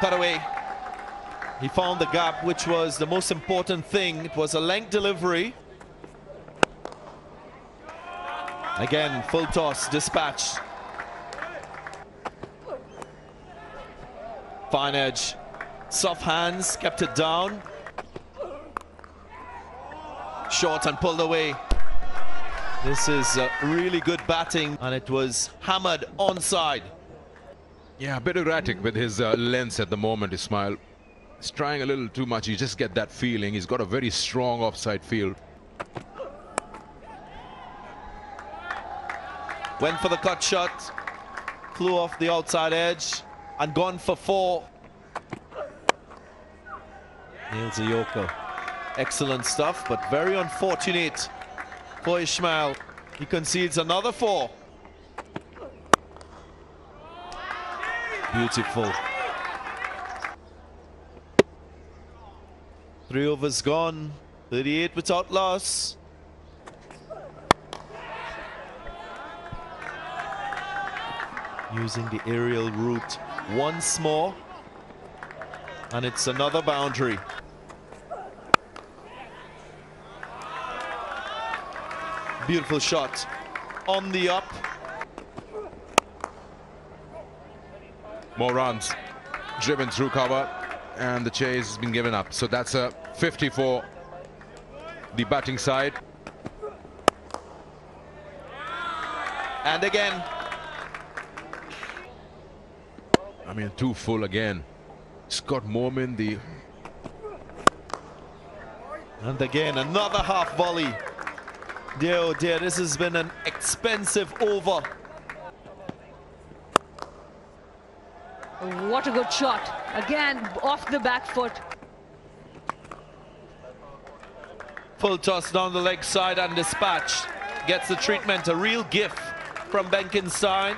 cut away. He found the gap, which was the most important thing. It was a length delivery. Again, full toss, dispatched. Fine edge. Soft hands, kept it down. Short and pulled away. This is really good batting, and it was hammered onside. Yeah, a bit erratic with his lengths at the moment, Ismail. He's trying a little too much. You just get that feeling. He's got a very strong offside field. Went for the cut shot. Flew off the outside edge and gone for 4. Nails a yorker. Excellent stuff, but very unfortunate for Ismail. He concedes another 4. Beautiful. 3 overs gone. 38 without loss. Using the aerial route once more. And it's another boundary. Beautiful shot on the up. More runs driven through cover, and the chase has been given up. So that's a 50 for the batting side. And again. I mean, 2 full again. Scott Mormon, the... And again, another half volley. Dear, oh dear, this has been an expensive over. What a good shot. Again, off the back foot. Full toss down the leg side and dispatched. Gets the treatment, a real gift from Benkenstein.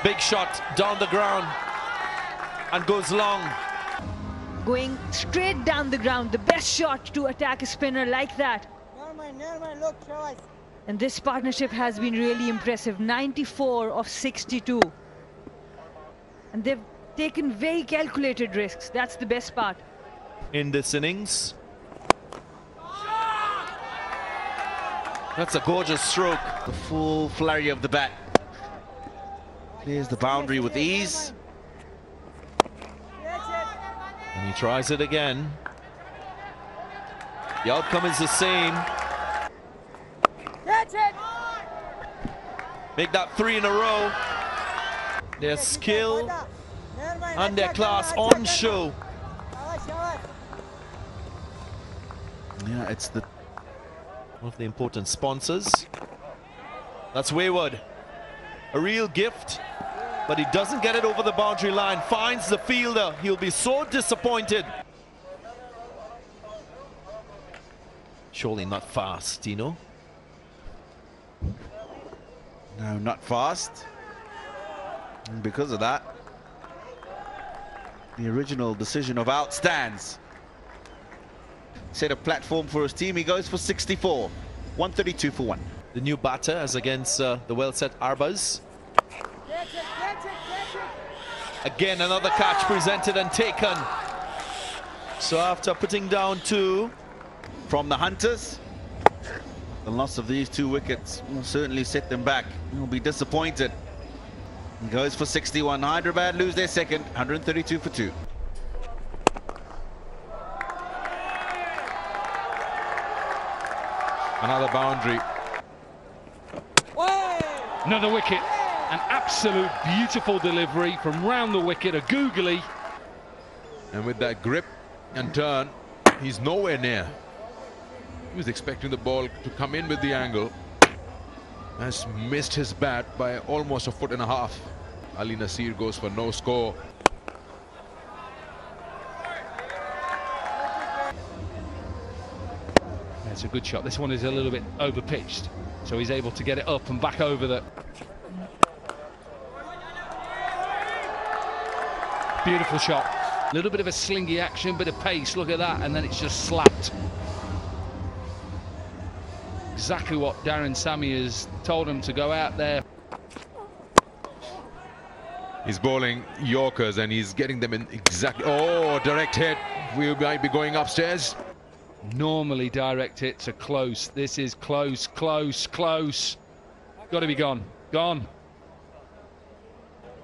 Big shot down the ground and goes long. Going straight down the ground, the best shot to attack a spinner like that. And this partnership has been really impressive. 94 of 62. And they've taken very calculated risks. That's the best part. In this innings. That's a gorgeous stroke. The full flurry of the bat. Clears the boundary with ease. And he tries it again. The outcome is the same. Make that 3 in a row. Their skill and their class on show. Yeah, it's one of the important sponsors. That's Wayward. A real gift, but he doesn't get it over the boundary line. Finds the fielder. He'll be so disappointed. Surely not fast, Tino. No, not fast. And because of that, the original decision of out stands. Set a platform for his team. He goes for 64. 132 for 1. The new batter as against the well-set Arbas. Again, another catch presented and taken. So after putting down 2 from the Hunters, the loss of these 2 wickets will certainly set them back. He'll be disappointed. He goes for 61. Hyderabad lose their second. 132 for 2. Another boundary. Another wicket. An absolute beautiful delivery from round the wicket, a googly. And with that grip and turn, he's nowhere near. He was expecting the ball to come in with the angle. Has missed his bat by almost 1.5 feet. Ali Nasir goes for no score. That's a good shot. This one is a little bit over pitched, so he's able to get it up and back over the... Beautiful shot. A little bit of a slingy action, bit of pace, look at that, and then it's just slapped. Exactly what Darren Sammy has told him to go out there. He's bowling Yorkers and he's getting them in exactly. Oh, direct hit. We might be going upstairs. Normally direct hits are close. This is close, close, close. Got to be gone. Gone.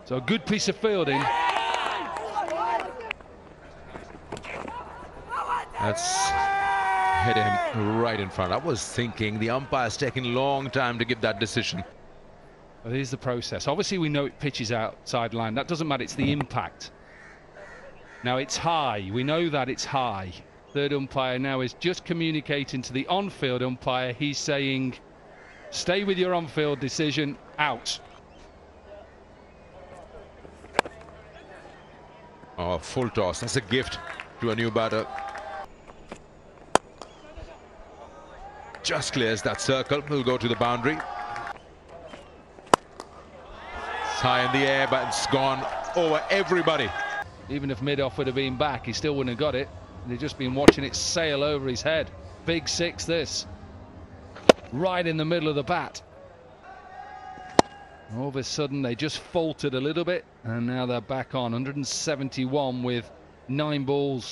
So a good piece of fielding. That's hit him right in front. I was thinking the umpire's taking a long time to give that decision. Well, here's the process. Obviously, we know it pitches outside line. That doesn't matter. It's the impact. Now, it's high. We know that it's high. Third umpire now is just communicating to the on-field umpire. He's saying, stay with your on-field decision. Out. Oh, full toss. That's a gift to a new batter. Just clears that circle. Will go to the boundary. It's high in the air, but it's gone over everybody. Even if mid-off would have been back, he still wouldn't have got it. They've just been watching it sail over his head. Big six, this. Right in the middle of the bat. All of a sudden, they just faltered a little bit, and now they're back on. 171 with 9 balls.